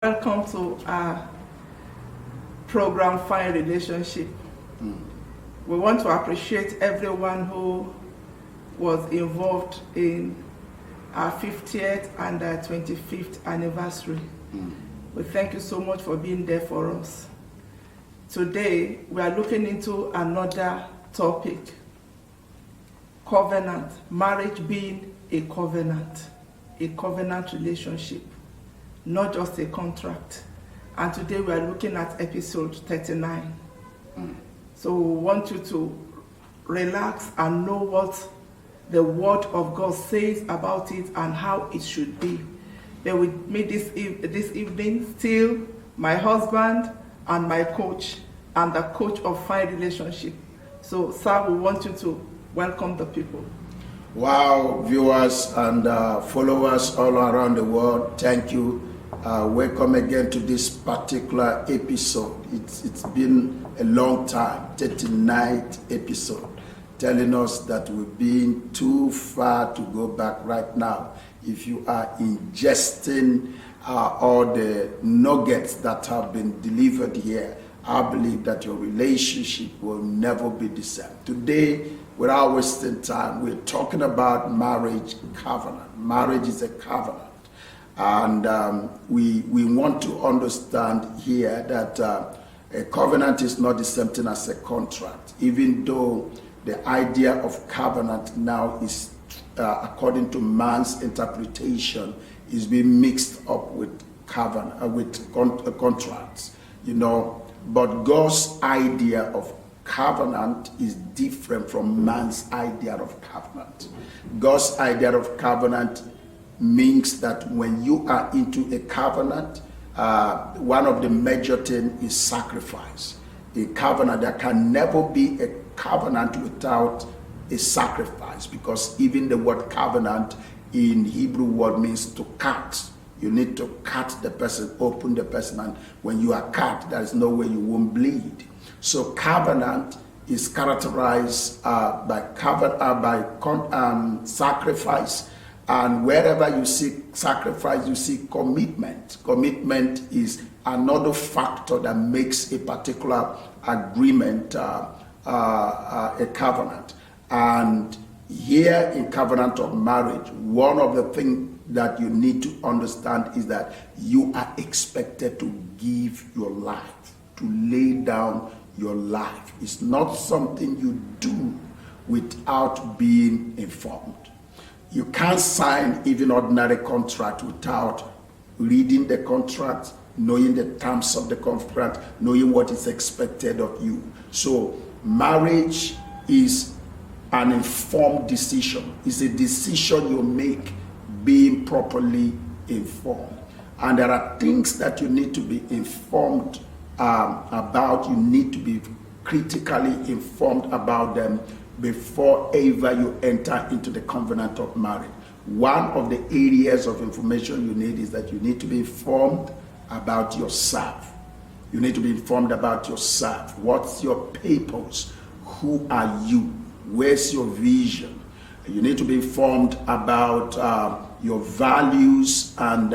Welcome to our program, Fine Relationship. We want to appreciate everyone who was involved in our 50th and our 25th anniversary. We thank you so much for being there for us. Today, we are looking into another topic, covenant, marriage being a covenant relationship, not just a contract. And today we are looking at episode 39. So we want you to relax and know what the Word of God says about it and how it should be. There with me this evening, still my husband and my coach, and the coach of Fine Relationship. So, sir, we want you to welcome the people. Wow, viewers and followers all around the world, thank you. Welcome again to this particular episode. It's been a long time, 39th episode, telling us that we've been too far to go back right now. If you are ingesting all the nuggets that have been delivered here, I believe that your relationship will never be the same. Today, without wasting time, we're talking about marriage covenant. Marriage is a covenant. And we want to understand here that a covenant is not the same thing as a contract, even though the idea of covenant now is, according to man's interpretation, is being mixed up with contracts, you know. But God's idea of covenant is different from man's idea of covenant. God's idea of covenant means that when you are into a covenant, one of the major things is sacrifice. A covenant, there can never be a covenant without a sacrifice, because even the word covenant in Hebrew word means to cut. You need to cut the person, open the person, and when you are cut, there is no way you won't bleed. So covenant is characterized by sacrifice, and wherever you see sacrifice, you see commitment. Commitment is another factor that makes a particular agreement a covenant. And here in covenant of marriage, one of the things that you need to understand is that you are expected to give your life, to lay down your life. It's not something you do without being informed. You can't sign even ordinary contract without reading the contract, knowing the terms of the contract, knowing what is expected of you. So marriage is an informed decision. It's a decision you make being properly informed. And there are things that you need to be informed about. You need to be critically informed about them before ever you enter into the covenant of marriage. One of the areas of information you need is that you need to be informed about yourself. You need to be informed about yourself. What's your purpose? Who are you? Where's your vision? You need to be informed about your values and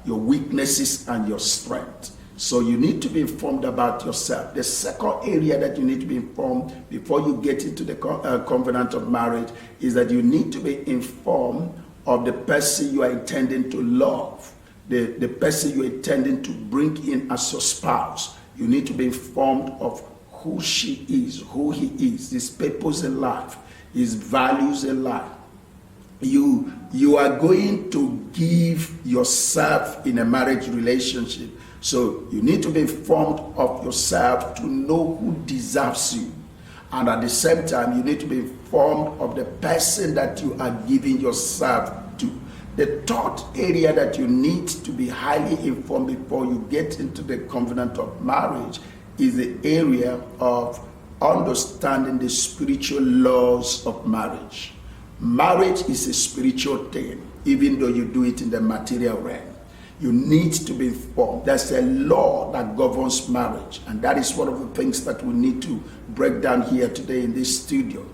your weaknesses and your strength. So you need to be informed about yourself. The second area that you need to be informed before you get into the covenant of marriage is that you need to be informed of the person you are intending to love, the person you are intending to bring in as your spouse. You need to be informed of who she is, who he is, his purpose in life, his values in life. You are going to give yourself in a marriage relationship. So you need to be informed of yourself to know who deserves you. And at the same time, you need to be informed of the person that you are giving yourself to. The third area that you need to be highly informed before you get into the covenant of marriage is the area of understanding the spiritual laws of marriage. Marriage is a spiritual thing, even though you do it in the material realm. You need to be informed. There's a law that governs marriage, and that is one of the things that we need to break down here today in this studio.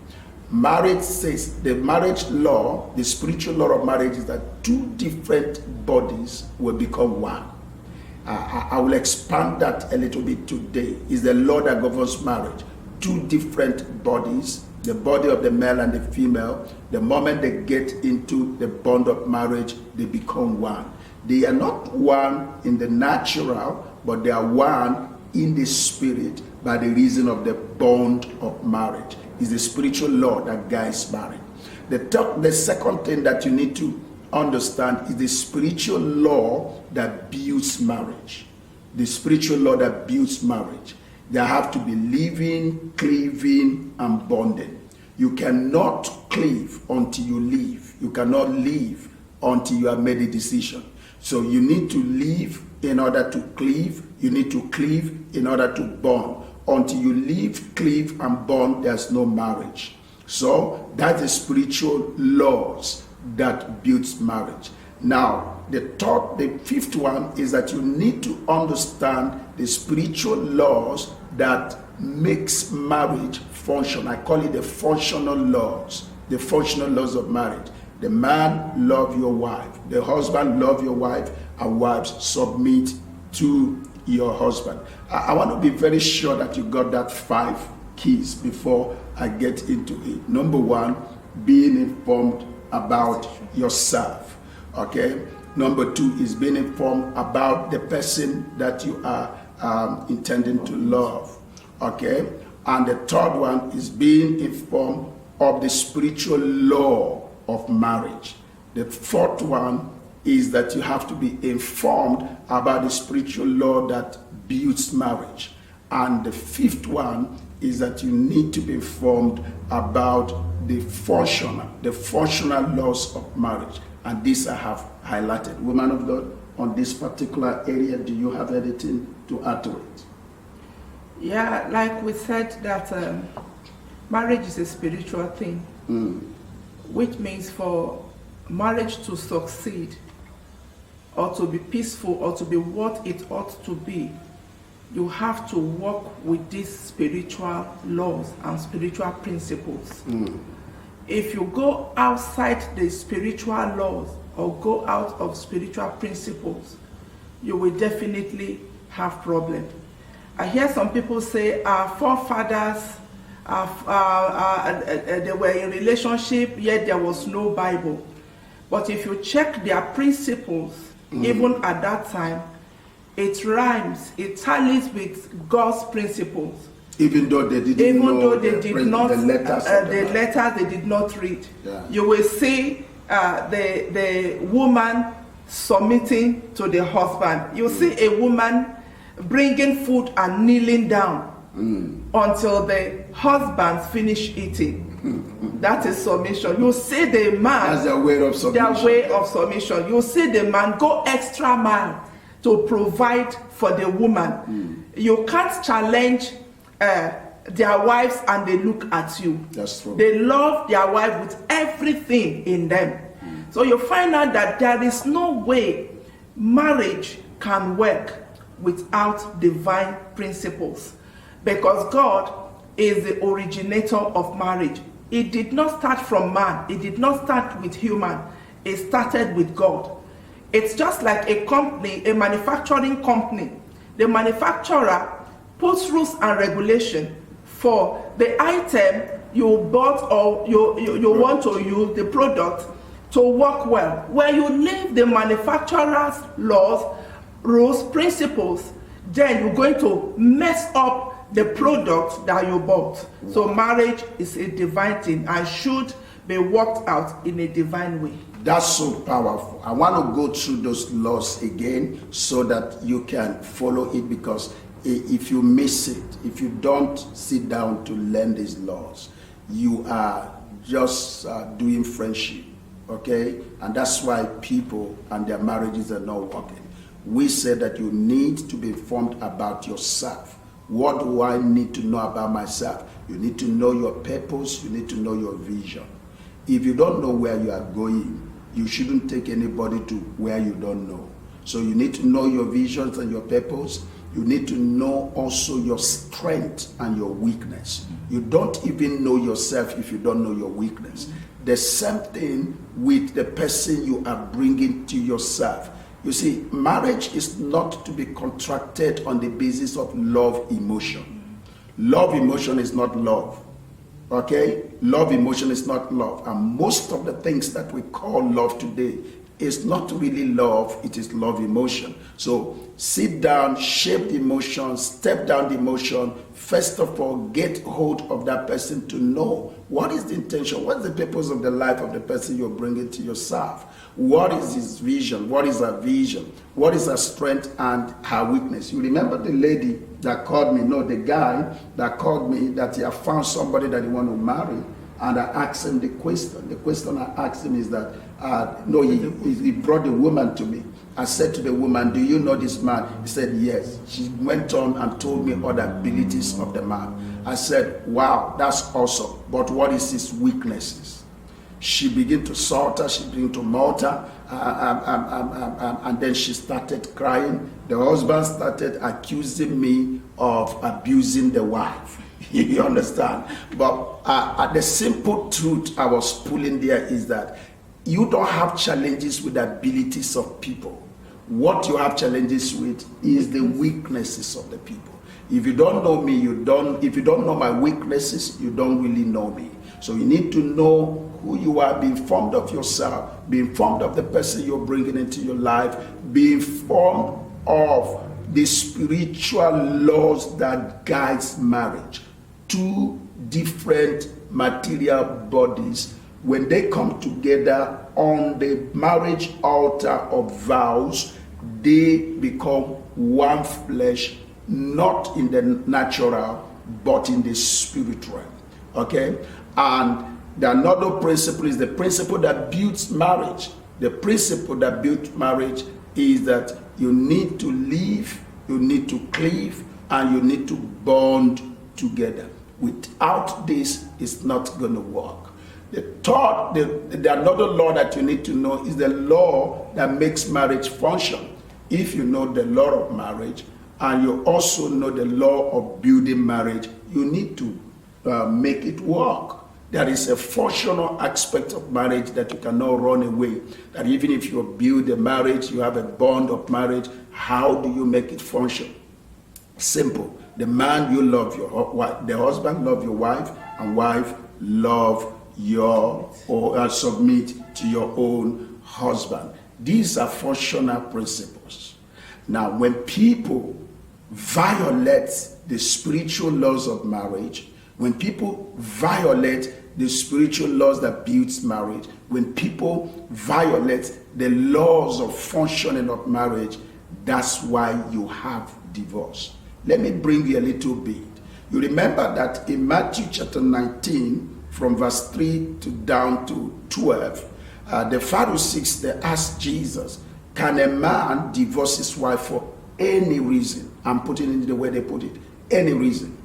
Marriage says, the marriage law, the spiritual law of marriage is that two different bodies will become one. I will expand that a little bit today. Is the law that governs marriage. Two different bodies, the body of the male and the female. The moment they get into the bond of marriage, they become one. They are not one in the natural, but they are one in the spirit by the reason of the bond of marriage. It's the spiritual law that guides marriage. The second thing that you need to understand is the spiritual law that builds marriage. The spiritual law that builds marriage. There have to be living, cleaving, and bonding. You cannot cleave until you leave. You cannot leave until you have made a decision. So you need to leave in order to cleave. You need to cleave in order to bond. Until you leave, cleave, and bond, there's no marriage. So that's the spiritual laws that builds marriage. Now, the fifth one is that you need to understand the spiritual laws that makes marriage function. I call it the functional laws of marriage. The man love your wife, the husband love your wife, and wives submit to your husband. I want to be very sure that you got that 5 keys before I get into it. Number 1, being informed about yourself. Okay. Number 2 is being informed about the person that you are intending to love. Okay. And the third one is being informed of the spiritual law of marriage. The fourth one is that you have to be informed about the spiritual law that builds marriage. And the fifth one is that you need to be informed about the functional laws of marriage. And this I have highlighted. Woman of God, on this particular area, do you have anything to add to it? Yeah, like we said that marriage is a spiritual thing, which means for marriage to succeed or to be peaceful or to be what it ought to be, you have to work with these spiritual laws and spiritual principles. If you go outside the spiritual laws or go out of spiritual principles, you will definitely have problems. I hear some people say our forefathers, they were in relationship, yet there was no Bible. But if you check their principles, even at that time, it rhymes, it tallies with God's principles. Even though they didn't know the letters they did not read. Yeah. You will see the woman submitting to the husband. You see a woman bringing food and kneeling down until the husband finish eating. That is submission. You see the man. That's their way of submission. Their way of submission. You see the man go extra mile to provide for the woman. You can't challenge their wives and they look at you. That's true. They love their wife with everything in them. So you find out that there is no way marriage can work without divine principles, because God is the originator of marriage. It did not start from man. It did not start with human. It started with God. It's just like a company, a manufacturing company. The manufacturer puts rules and regulation for the item you bought or you want to use, the product, to work well. Where you leave the manufacturer's laws, rules, principles, then you're going to mess up the product that you bought. So marriage is a divine thing and should be worked out in a divine way. That's so powerful. I want to go through those laws again so that you can follow it, because if you miss it, if you don't sit down to learn these laws, you are just doing friendship, okay? And that's why people and their marriages are not working. We said that you need to be informed about yourself. What do I need to know about myself? You need to know your purpose. You need to know your vision. If you don't know where you are going, you shouldn't take anybody to where you don't know. So you need to know your visions and your purpose. You need to know also your strength and your weakness. You don't even know yourself if you don't know your weakness. The same thing with the person you are bringing to yourself. You see, marriage is not to be contracted on the basis of love emotion. Love emotion is not love. Okay? Love emotion is not love. And most of the things that we call love today is not really love, it is love emotion. So sit down, shape the emotion, step down the emotion. First of all, get hold of that person to know what is the intention, what is the purpose of the life of the person you're bringing to yourself. What is his vision? What is her vision? What is her strength and her weakness? You remember the lady that called me, no, the guy that called me that he had found somebody that he want to marry. And I asked him the question. The question I asked him is that, no, he brought the woman to me. I said to the woman, do you know this man? He said, yes. She went on and told me all the abilities of the man. I said, wow, that's awesome. But what is his weaknesses? She began to falter, she began to mutter, and then she started crying. The husband started accusing me of abusing the wife. You understand? But the simple truth I was pulling there is that you don't have challenges with the abilities of people. What you have challenges with is the weaknesses of the people. If you don't know me, if you don't know my weaknesses, you don't really know me. So you need to know who you are, be informed of yourself, be informed of the person you're bringing into your life, be informed of the spiritual laws that guides marriage. Two different material bodies, when they come together on the marriage altar of vows, they become one flesh, not in the natural, but in the spiritual. Okay? And the another principle is the principle that builds marriage. The principle that builds marriage is that you need to live, you need to cleave, and you need to bond together. Without this, it's not going to work. The another law that you need to know is the law that makes marriage function. If you know the law of marriage and you also know the law of building marriage, you need to make it work. There is a functional aspect of marriage that you cannot run away. That even if you build a marriage, you have a bond of marriage, how do you make it function? Simple. The man, you love your wife. The husband love your wife, and wife love your or submit to your own husband. These are functional principles. Now, when people violate the spiritual laws of marriage, when people violate the spiritual laws that builds marriage, when people violate the laws of functioning of marriage, that's why you have divorce. Let me bring you a little bit. You remember that in Matthew chapter 19, from verse 3 to down to 12, the Pharisees, they asked Jesus, can a man divorce his wife for any reason? I'm putting it the way they put it, any reason.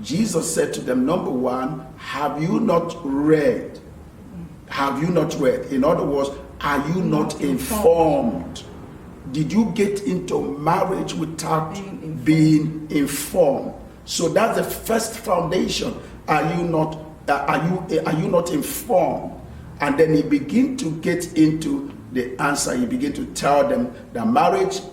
Jesus said to them, number one, have you not read? Have you not read? In other words, are you not informed? Did you get into marriage without being informed? So that's the first foundation. Are you not informed? And then he begin to get into the answer. He begin to tell them that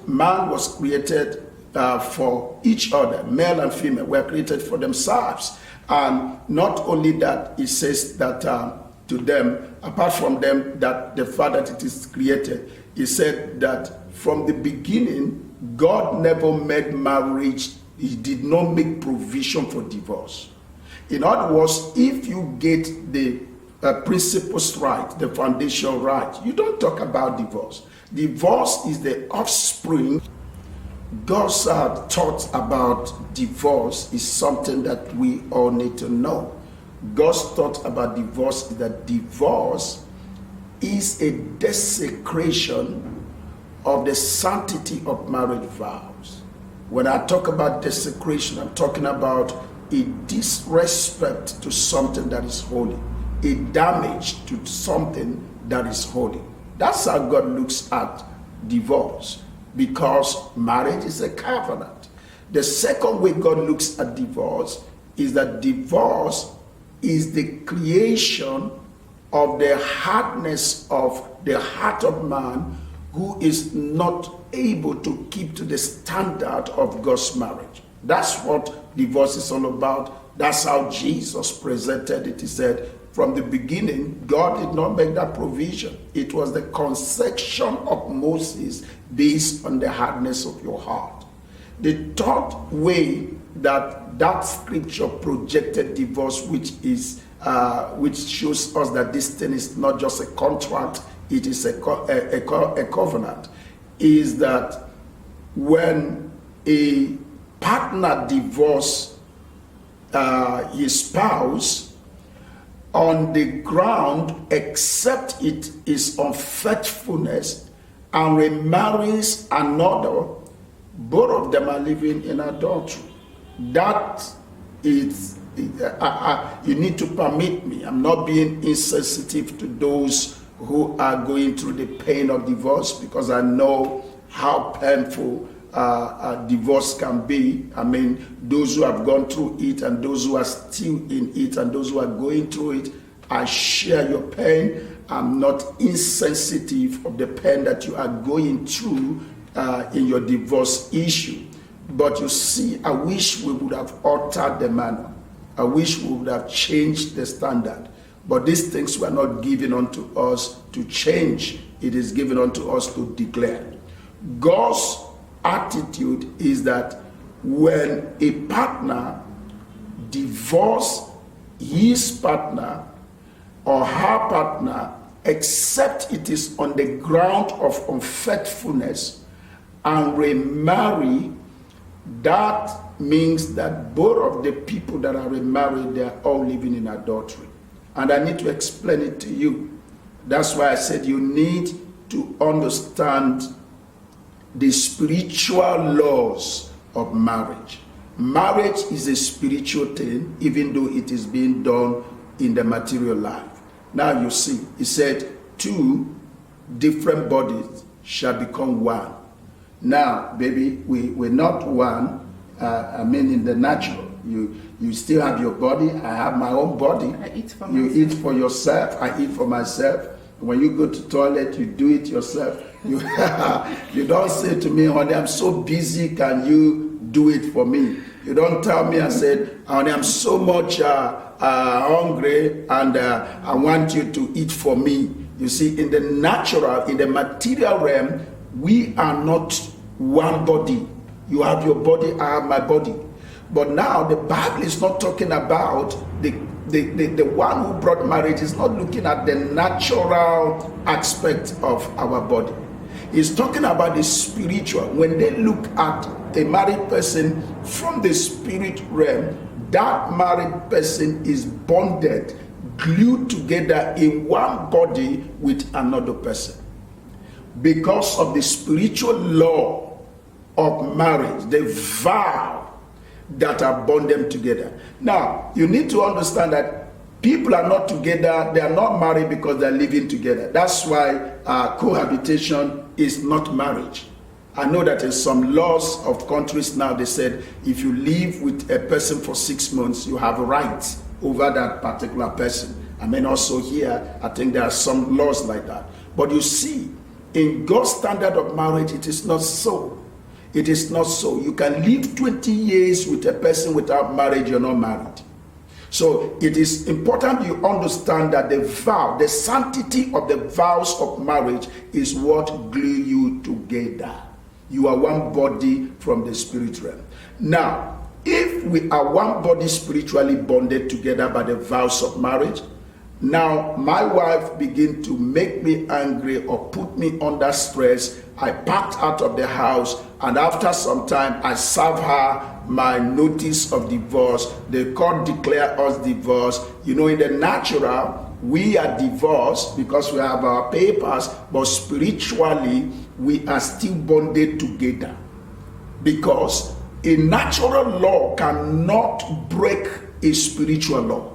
man was created for each other. Male and female were created for themselves. And not only that, he says that to them, apart from them, that the fact that it is created, he said that from the beginning, God never made marriage, he did not make provision for divorce. In other words, if you get the principles right, the foundation right, you don't talk about divorce. Divorce is the offspring. God's thought about divorce is something that we all need to know. God's thought about divorce is that divorce is a desecration of the sanctity of marriage vows. When I talk about desecration, I'm talking about a disrespect to something that is holy, a damage to something that is holy. That's how God looks at divorce, because marriage is a covenant. The second way God looks at divorce is that divorce is the creation of the hardness of the heart of man who is not able to keep to the standard of God's marriage. That's what divorce is all about. That's how Jesus presented it. He said, from the beginning, God did not make that provision. It was the concession of Moses based on the hardness of your heart. The third way that scripture projected divorce, which shows us that this thing is not just a contract, it is a covenant, is that when a partner divorces his spouse on the ground, except it is unfaithfulness, and remarries another, both of them are living in adultery. That is, you need to permit me. I'm not being insensitive to those who are going through the pain of divorce, because I know how painful divorce can be. I mean, those who have gone through it and those who are still in it and those who are going through it, I share your pain. I'm not insensitive of the pain that you are going through in your divorce issue. But you see, I wish we would have altered the manner. I wish we would have changed the standard. But these things were not given unto us to change. It is given unto us to declare. God's attitude is that when a partner divorces his partner or her partner, except it is on the ground of unfaithfulness, and remarry, that means that both of the people that are remarried, they are all living in adultery. And I need to explain it to you. That's why I said you need to understand the spiritual laws of marriage. Marriage is a spiritual thing, even though it is being done in the material life. Now you see, he said, two different bodies shall become one. Now, baby, we're not one. In the natural. You still have your body. I have my own body. I eat for you myself. Eat for yourself. I eat for myself. When you go to toilet, you do it yourself. You don't say to me, honey, I'm so busy, can you do it for me? You don't tell me, I said, honey, I'm so much hungry and I want you to eat for me. You see, in the natural, in the material realm, we are not one body. You have your body, I have my body. But now the Bible is not talking about the one who brought marriage is not looking at the natural aspect of our body. He's talking about the spiritual. When they look at a married person from the spirit realm, that married person is bonded, glued together in one body with another person. Because of the spiritual law of marriage, the vow that are bound them together. Now, you need to understand that people are not together, they are not married because they are living together. That's why cohabitation is not marriage. I know that in some laws of countries now, they said if you live with a person for 6 months, you have rights over that particular person. I mean, also here, I think there are some laws like that. But you see, in God's standard of marriage, it is not so. It is not so. You can live 20 years with a person without marriage, you're not married. So it is important you understand that the vow, the sanctity of the vows of marriage is what glue you together. You are one body from the spirit realm. Now, if we are one body spiritually bonded together by the vows of marriage, now my wife begin to make me angry or put me under stress, I packed out of the house, and after some time I serve her my notice of divorce. The court declare us divorced. You know, in the natural, we are divorced because we have our papers, but spiritually we are still bonded together, because a natural law cannot break a spiritual law.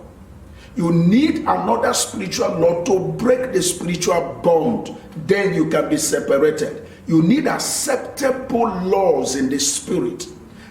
You need another spiritual law to break the spiritual bond. Then you can be separated. You need acceptable laws in the spirit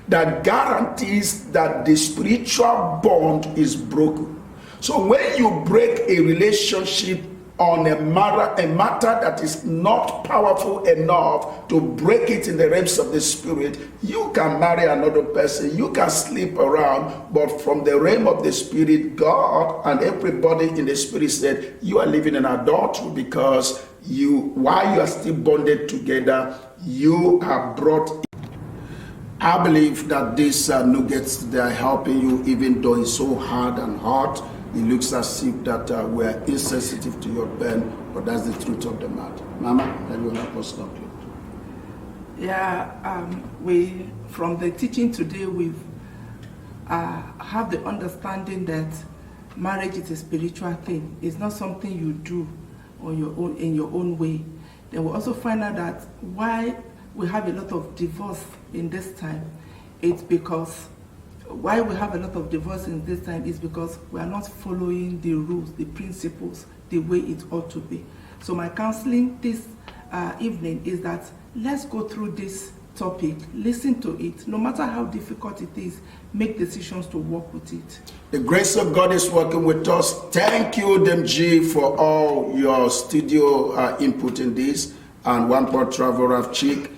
that guarantees that the spiritual bond is broken. So when you break a relationship on a matter that is not powerful enough to break it in the realms of the spirit, you can marry another person, you can sleep around, but from the realm of the spirit, God and everybody in the spirit said, you are living in adultery because while you are still bonded together, you are brought. I believe that these nuggets, they are helping you, even though it's so hard and hot. It looks as if that we're insensitive to your pain, but that's the truth of the matter. Mama, that will help us conclude. Yeah, from the teaching today, we've have the understanding that marriage is a spiritual thing. It's not something you do on your own, in your own way. Then we also find out that why we have a lot of divorce in this time, it's because why we have a lot of divorce in this time is because we are not following the rules, the principles, the way it ought to be. So my counseling this evening is that let's go through this topic, listen to it, no matter how difficult it is, make decisions to work with it. The grace of God is working with us. Thank you, DMG, for all your studio input in this, and One Port Travel of Chick.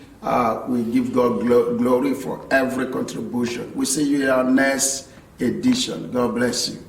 We give God glory for every contribution. We see you in our next edition. God bless you.